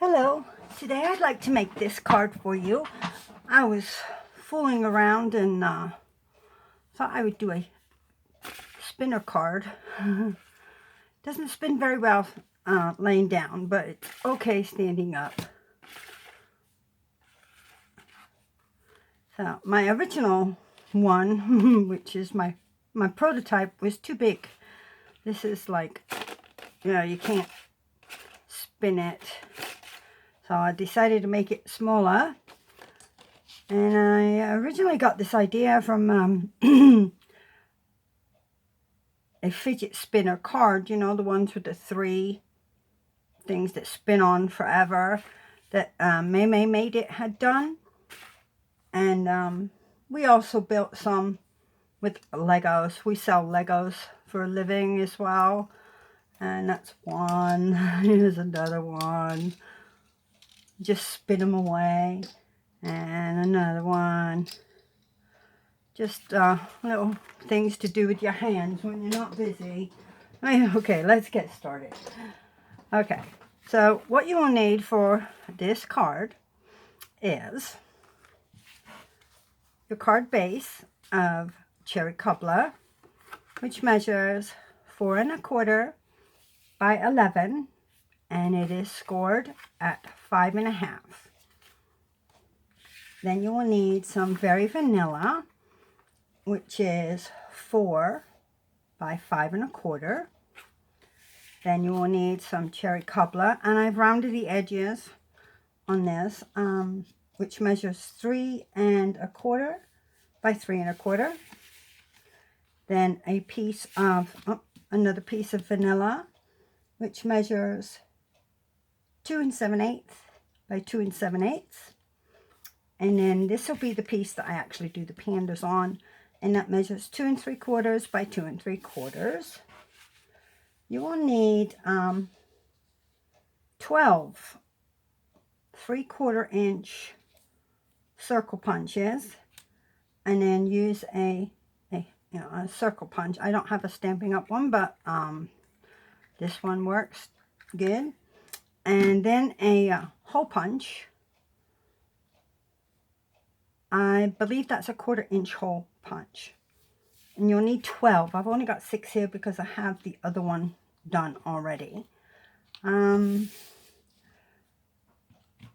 Hello, today I'd like to make this card for you. I was fooling around and thought I would do a spinner card. Doesn't spin very well laying down, but it's okay standing up. So my original one, which is my prototype, was too big. This is like, you can't spin it. So I decided to make it smaller. And I originally got this idea from a fidget spinner card, you know, the ones with the 3 things that spin on forever that May Made It had done. And we also built some with Legos. We sell Legos for a living as well. And that's one. Here's another one. Just spin them away. And another one. Just little things to do with your hands when you're not busy. Okay, let's get started. Okay, so what you will need for this card is your card base of cherry cobbler, which measures 4 1/4 by 11, and it is scored at 5 1/2. Then you will need some very vanilla, which is 4 by 5 1/4. Then you will need some cherry cobbler, and I've rounded the edges on this, which measures 3 1/4 by 3 1/4. Then a piece of, another piece of vanilla, which measures 2 7/8 by 2 7/8. And then this will be the piece that I actually do the pandas on, and that measures 2 3/4 by 2 3/4. You will need 12 3/4 inch circle punches, and then use a circle punch. I don't have a Stampin' Up one, but this one works good. And then a hole punch. I believe that's a 1/4 inch hole punch. And you'll need 12. I've only got 6 here because I have the other one done already. You'll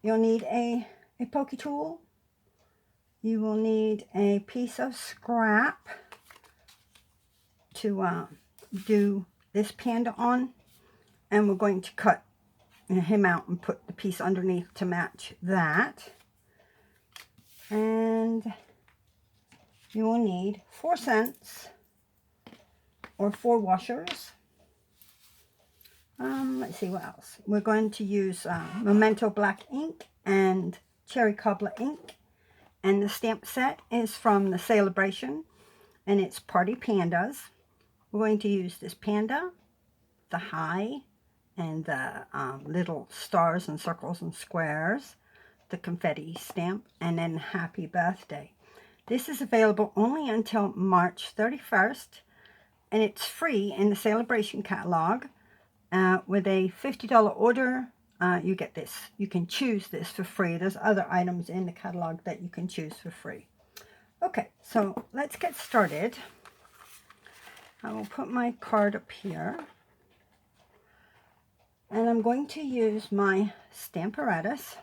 need a pokey tool. You will need a piece of scrap to do this panda on. And we're going to cut him out and put the piece underneath to match that. And you will need 4 cents or 4 washers. Let's see what else. We're going to use Memento black ink and cherry cobbler ink. And the stamp set is from the Sale-a-Bration, and it's Party Pandas. We're going to use this panda, the high, and the little stars and circles and squares, the confetti stamp, and then happy birthday. This is available only until March 31st, and it's free in the Sale-a-Bration catalog. With a $50 order, you get this. You can choose this for free. There's other items in the catalog that you can choose for free. Okay, so let's get started. I will put my card up here. And I'm going to use my stamp apparatus.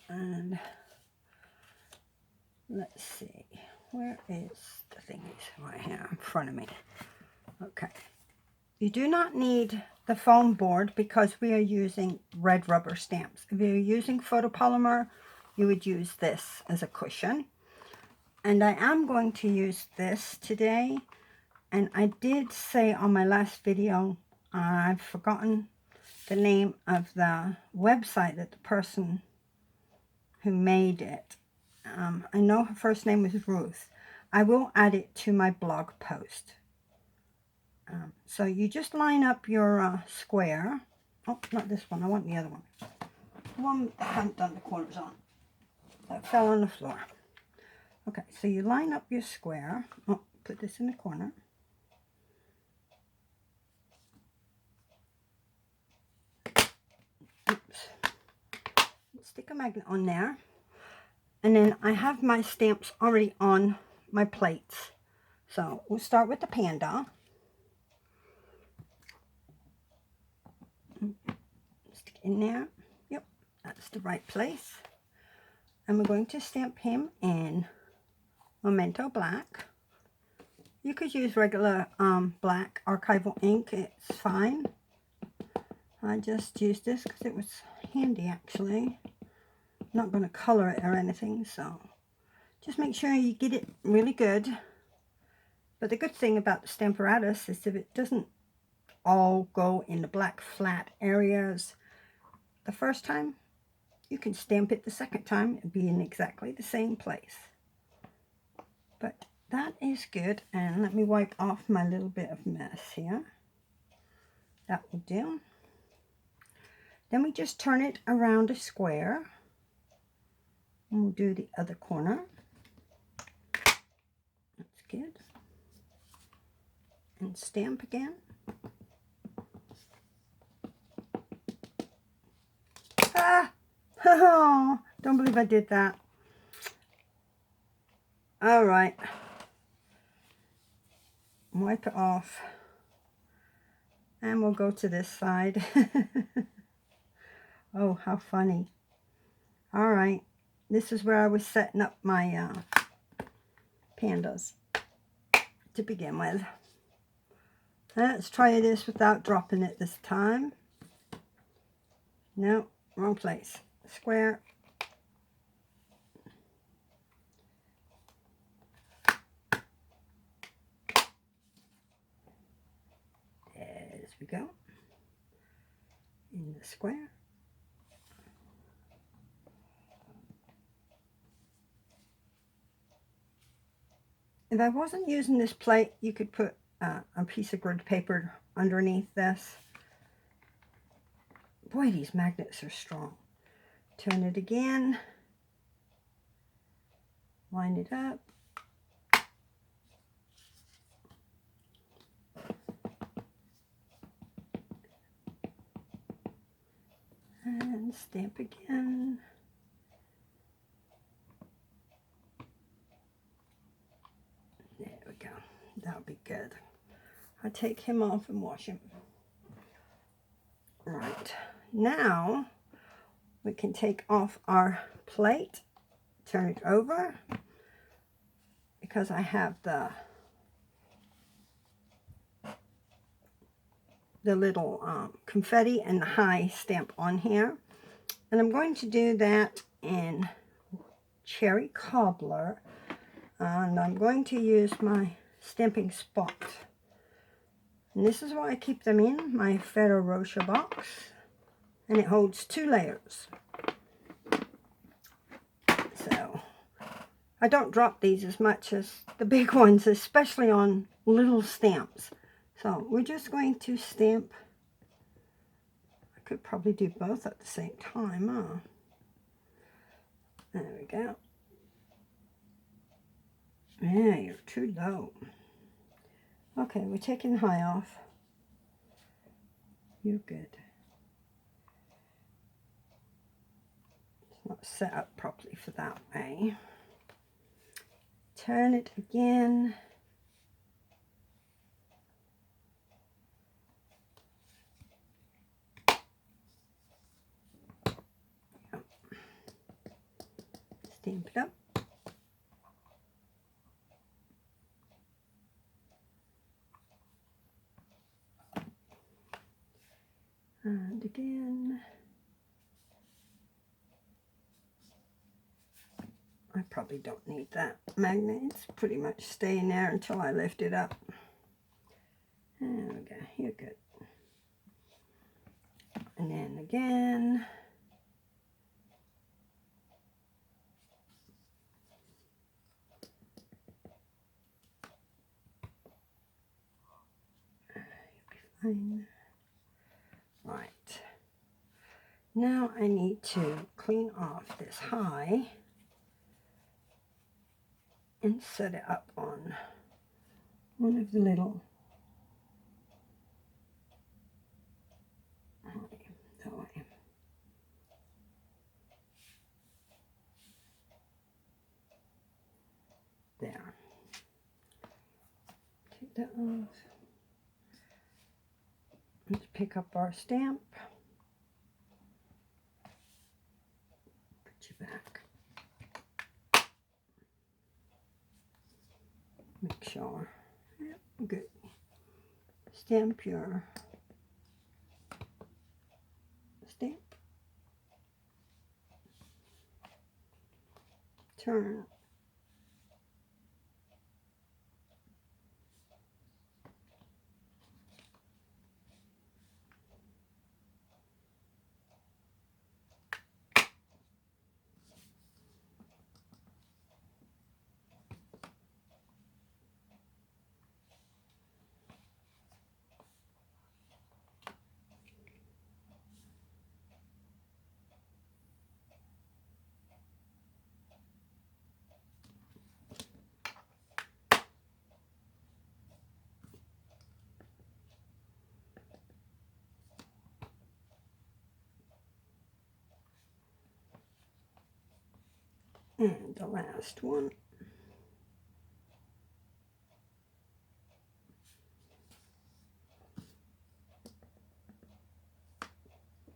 And let's see, where is the thingies? Right here in front of me. Okay. You do not need the foam board because we are using red rubber stamps. If you're using photopolymer, you would use this as a cushion. And I am going to use this today. And I did say on my last video, I've forgotten the name of the website that the person who made it. I know her first name was Ruth. I will add it to my blog post. So you just line up your square. Oh, not this one. I want the other one. The one I haven't done the corners on. That fell on the floor. Okay, so you line up your square. Oh, put this in the corner. stick a magnet on there. And then I have my stamps already on my plates. So we'll start with the panda. Stick it in there. Yep, that's the right place. And we're going to stamp him in Memento Black. You could use regular black archival ink, it's fine. I just used this because it was handy actually. I'm not going to color it or anything, so just make sure you get it really good. But the good thing about the Stamparatus is if it doesn't all go in the black flat areas the first time, you can stamp it the second time and be in exactly the same place. But that is good, and let me wipe off my little bit of mess here. That will do. Then we just turn it around a square, and we'll do the other corner. That's good. And stamp again. Ah! Oh, don't believe I did that. All right. Wipe it off. And we'll go to this side. Oh, how funny. All right. This is where I was setting up my pandas to begin with. Let's try this without dropping it this time. No, wrong place. Square. As we go. In the square. If I wasn't using this plate, you could put a piece of grid paper underneath this. Boy, these magnets are strong. Turn it again. Line it up. And stamp again. There we go. That'll be good. I'll take him off and wash him. Right. Now we can take off our plate, turn it over, because I have the little confetti and the high stamp on here. And I'm going to do that in Cherry Cobbler. And I'm going to use my stamping spot. And this is why I keep them in my Ferrero Rocher box. And it holds 2 layers. So I don't drop these as much as the big ones, especially on little stamps. So we're just going to stamp. I could probably do both at the same time, huh? There we go. Yeah, you're too low. Okay, we're taking the high off. You're good. It's not set up properly for that way. Turn it again. Stamp it up. And again. I probably don't need that magnet. It's pretty much staying there until I lift it up. There we go. You're good. And then again. You'll be fine. Right. Now I need to clean off this high and set it up on one of the little that way. take that off. Let's pick up our stamp. Put you back. Make sure. Yep, good. Stamp your stamp. Turn. And the last one.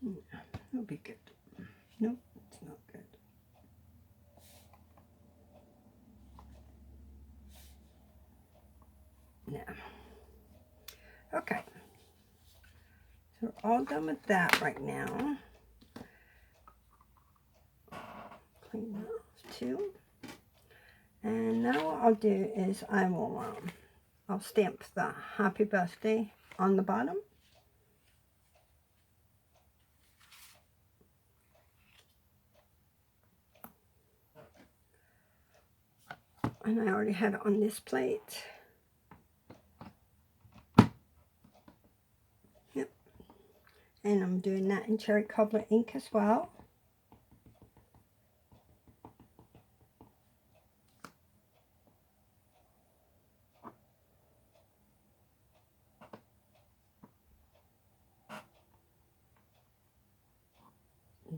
Yeah, that'll be good. Nope, it's not good. Yeah. Okay. So we're all done with that right now. Clean that off too. And now what I'll do is I'll stamp the happy birthday on the bottom. And I already have it on this plate. Yep. And I'm doing that in cherry cobbler ink as well.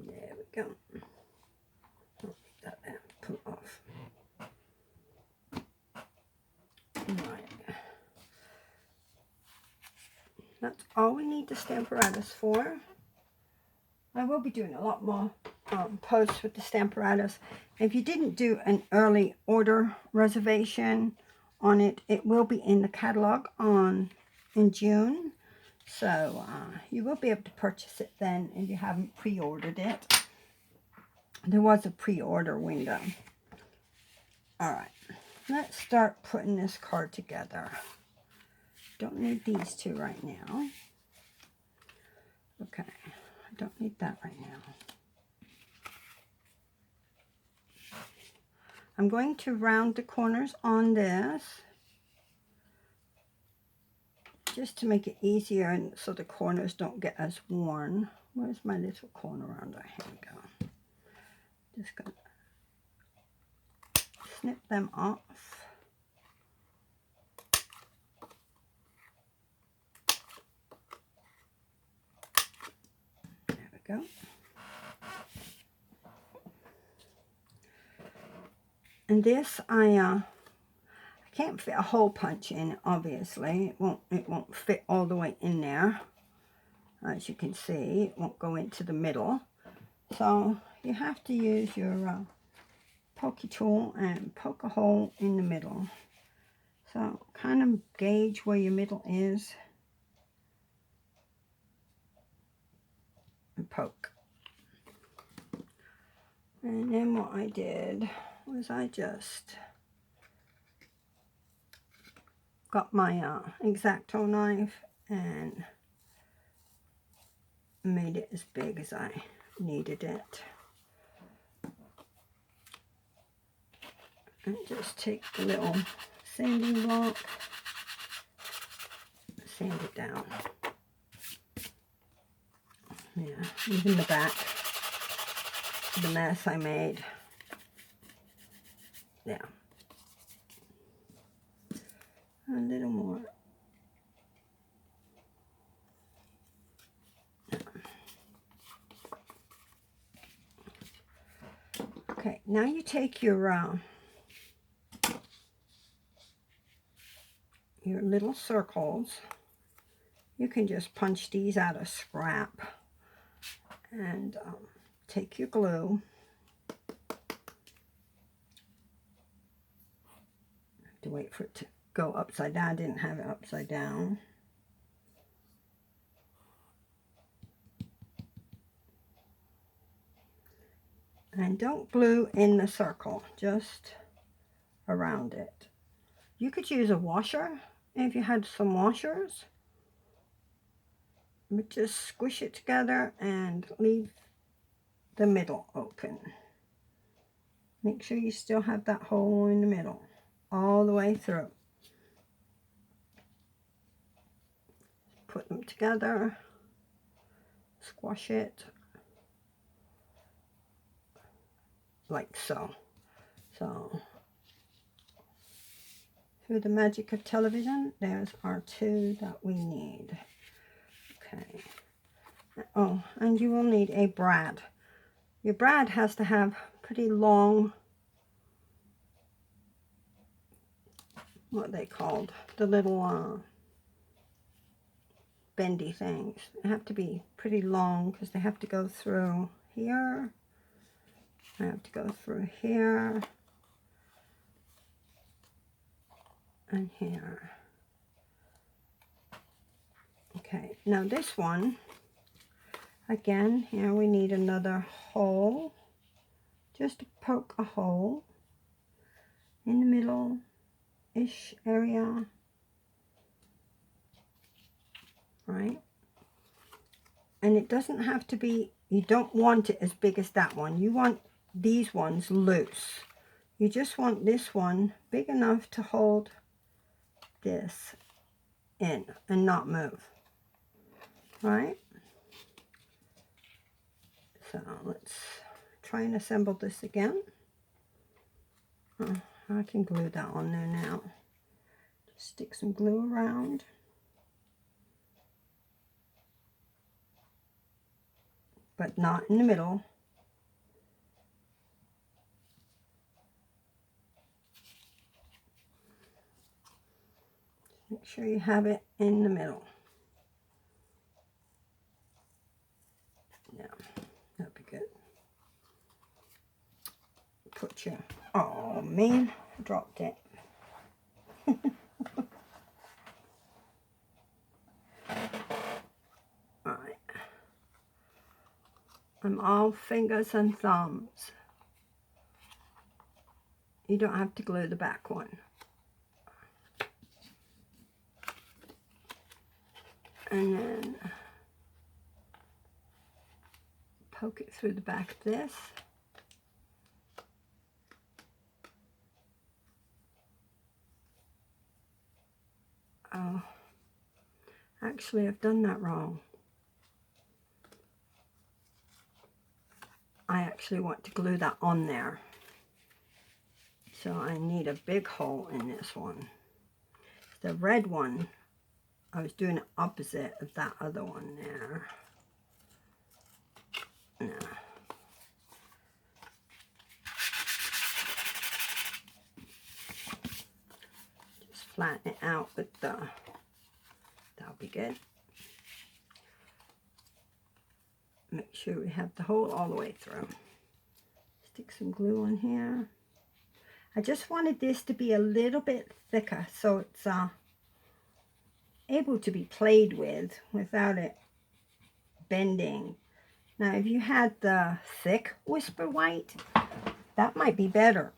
There we go. I'll leave that there. Pull it off. Right. That's all we need the Stamparatus for. I will be doing a lot more posts with the Stamparatus. If you didn't do an early order reservation on it, it will be in the catalog in June. So you will be able to purchase it then if you haven't pre-ordered it. There was a pre-order window. Alright, let's start putting this card together. Don't need these two right now. Okay, I don't need that right now. I'm going to round the corners on this just to make it easier and so the corners don't get as worn. Where's my little corner rounder? Here we go. Just gonna snip them off. There we go. And this I can't fit a hole punch in it, obviously. It won't fit all the way in there. As you can see, it won't go into the middle. So you have to use your pokey tool and poke a hole in the middle. So kind of gauge where your middle is and poke. And then what I did was I just got my X-Acto knife and made it as big as I needed it. And just take the little sanding block, sand it down. Yeah, even the back, the mess I made. Yeah. A little more. Okay, now you take your little little circles. You can just punch these out of scrap and take your glue. Have to wait for it to go upside down. I didn't have it upside down. And don't glue in the circle, just around it. You could use a washer if you had some washers. But just squish it together and leave the middle open. Make sure you still have that hole in the middle all the way through. Put them together, squash it like so. So through the magic of television, there's our two that we need. Okay. Oh, and you will need a brad. Your brad has to have pretty long, what are they called? The little bendy things. They have to be pretty long because they have to go through here. I have to go through here and here. Okay, now this one, again, here we need another hole, just to poke a hole in the middle-ish area, right? And it doesn't have to be, you don't want it as big as that one. You want these ones loose. You just want this one big enough to hold this in and not move, right? So let's try and assemble this again. Oh, I can glue that on there now. Just stick some glue around. But not in the middle. Make sure you have it in the middle. Yeah, that'd be good. Put your, oh man, I dropped it. Alright. I'm all fingers and thumbs. You don't have to glue the back one. And then poke it through the back of this. Oh, actually I've done that wrong. I actually want to glue that on there. So I need a big hole in this one. The red one, I was doing the opposite of that other one there. No. Just flatten it out with the, that'll be good. Make sure we have the hole all the way through. Stick some glue on here. I just wanted this to be a little bit thicker so it's able to be played with without it bending. Now if you had the thick Whisper White, that might be better.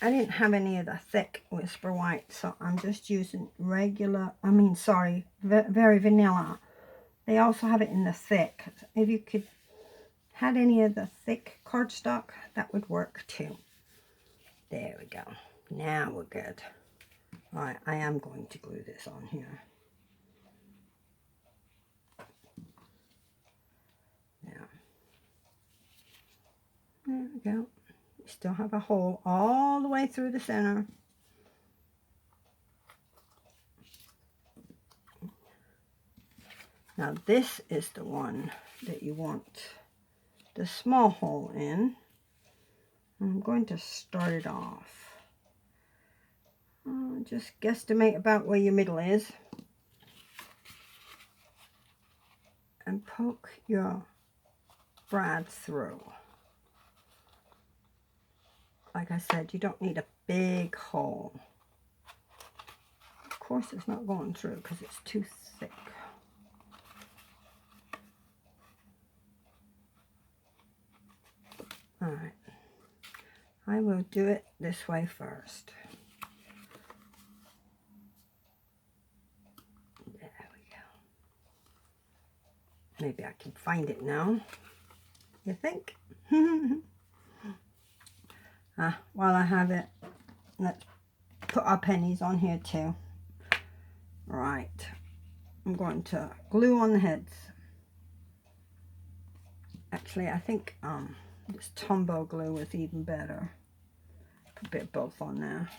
I didn't have any of the thick Whisper White, so I'm just using regular, very vanilla. They also have it in the thick. If you could had any of the thick cardstock, that would work too. There we go. Now we're good. All right, I am going to glue this on here. Yeah. There we go. We still have a hole all the way through the center. Now this is the one that you want the small hole in. I'm going to start it off Just guesstimate about where your middle is. And poke your brad through. Like I said, you don't need a big hole. Of course it's not going through because it's too thick. Alright, I will do it this way first. There we go. Maybe I can find it now. You think? While I have it, let's put our pennies on here too. Right, I'm going to glue on the heads. Actually, I think this Tombow glue is even better. Put a bit of both on there.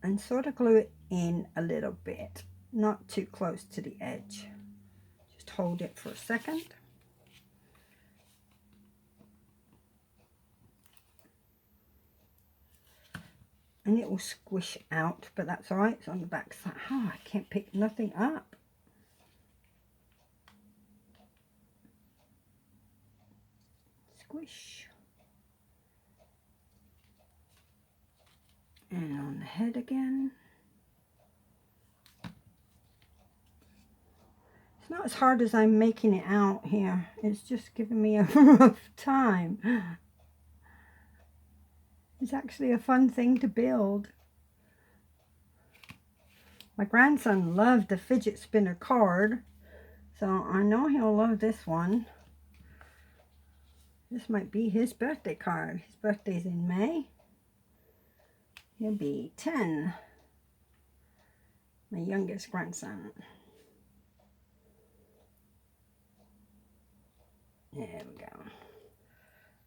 And sort of glue it in a little bit, not too close to the edge. Just hold it for a second. And it will squish out, but that's all right. It's on the back side. Oh, I can't pick nothing up. Squish. And on the head again. It's not as hard as I'm making it out here. It's just giving me a rough time. It's actually a fun thing to build. My grandson loved the fidget spinner card, so I know he'll love this one. This might be his birthday card. His birthday's in May. He'll be 10. My youngest grandson. There we go.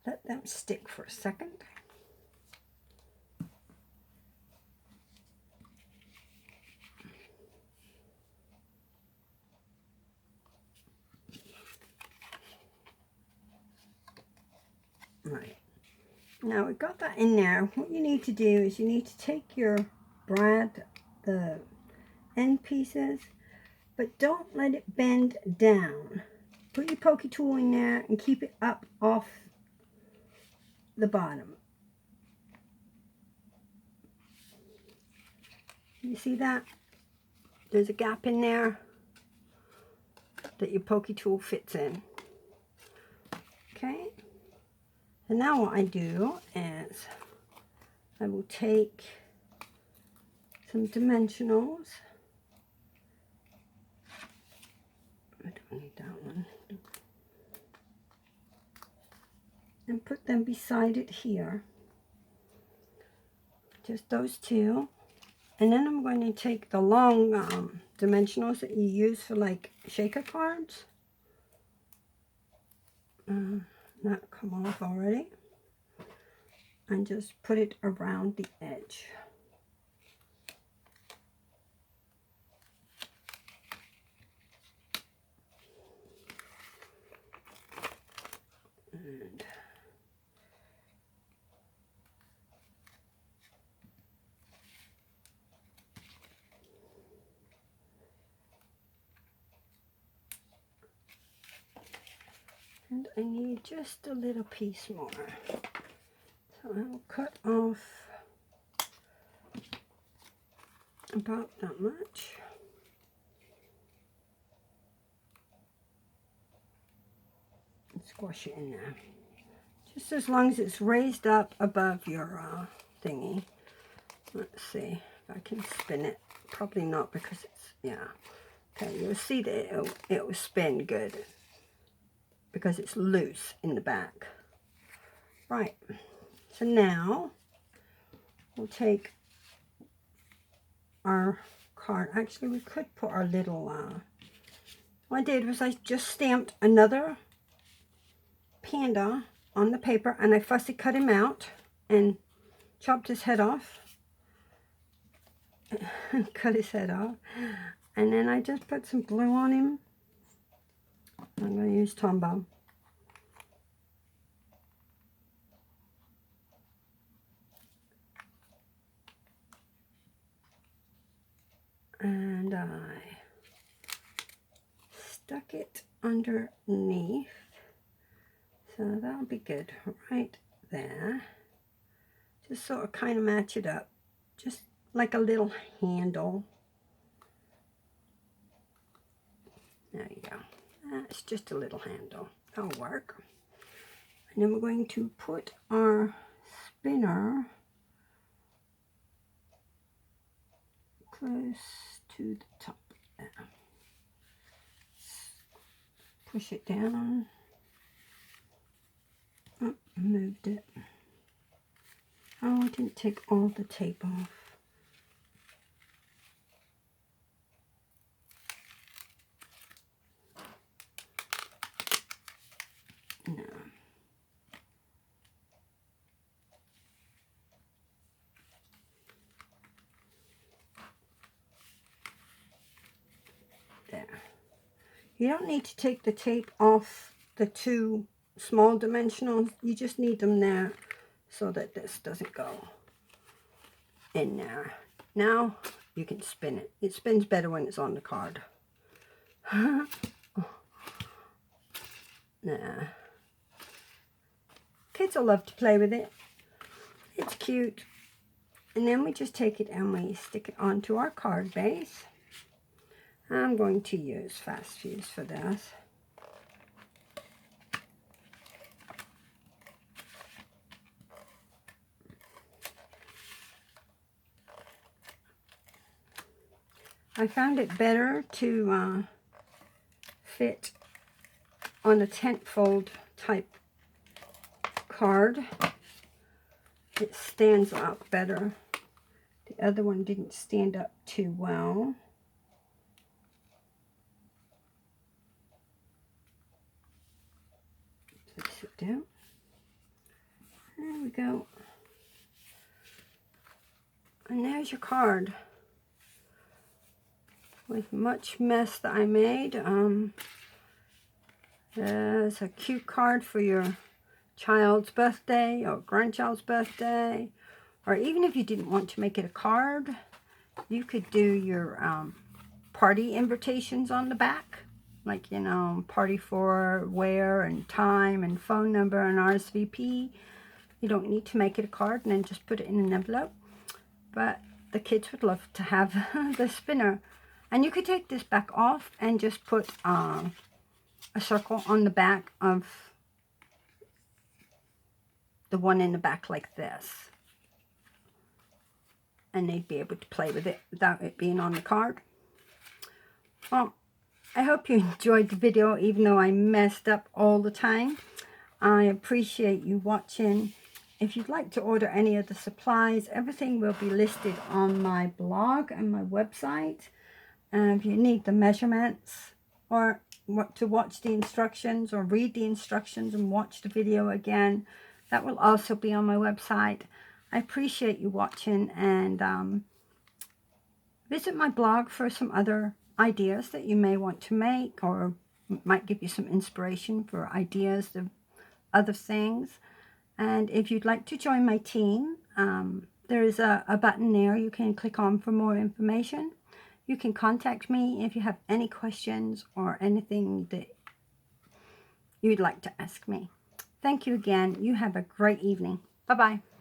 Let them stick for a second. Right. Now we've got that in there. What you need to do is you need to take your brad, the end pieces, but don't let it bend down. Put your pokey tool in there and keep it up off the bottom. You see that? There's a gap in there that your pokey tool fits in. Okay? And now what I do is I will take some dimensionals. I don't need that one. And put them beside it here. Just those two. And then I'm going to take the long dimensionals that you use for like shaker cards. Not come off already. And just put it around the edge. And I need just a little piece more. So I'll cut off about that much. And squash it in there. Just as long as it's raised up above your thingy. Let's see if I can spin it. Probably not because it's, yeah. Okay, you'll see that it will spin good because it's loose in the back. Right, so now we'll take our card. Actually, we could put our little, what I did was I just stamped another panda on the paper and I fussy cut him out and chopped his head off. Cut his head off. And then I just put some glue on him. I'm going to use Tombow. and I stuck it underneath, so that'll be good right there. Just sort of kind of match it up, just like a little handle. There you go. That's just a little handle. That'll work. And then we're going to put our spinner close to the top there. Push it down. Oh, moved it. Oh, I didn't take all the tape off. No. There. You don't need to take the tape off the two small dimensionals. You just need them there so that this doesn't go in there. Now you can spin it. It spins better when it's on the card. Nah. Kids will love to play with it. It's cute. And then we just take it and we stick it onto our card base. I'm going to use fast fuse for this. I found it better to fit on a tent fold type card. It stands up better. The other one didn't stand up too well. Sit down. There we go. And there's your card. With much mess that I made. There's a cute card for your child's birthday or grandchild's birthday. Or even if you didn't want to make it a card, you could do your party invitations on the back. Like, you know, party for where and time and phone number and RSVP. You don't need to make it a card and then just put it in an envelope. But the kids would love to have the spinner. And you could take this back off and just put a circle on the back of the one in the back like this. And they'd be able to play with it without it being on the card. Well, I hope you enjoyed the video, even though I messed up all the time. I appreciate you watching. If you'd like to order any of the supplies, everything will be listed on my blog and my website. If you need the measurements or what to watch the instructions or read the instructions and watch the video again, that will also be on my website. I appreciate you watching, and visit my blog for some other ideas that you may want to make, or might give you some inspiration for ideas of other things. And if you'd like to join my team, there is a button there you can click on for more information. You can contact me if you have any questions or anything that you'd like to ask me. Thank you again. You have a great evening. Bye-bye.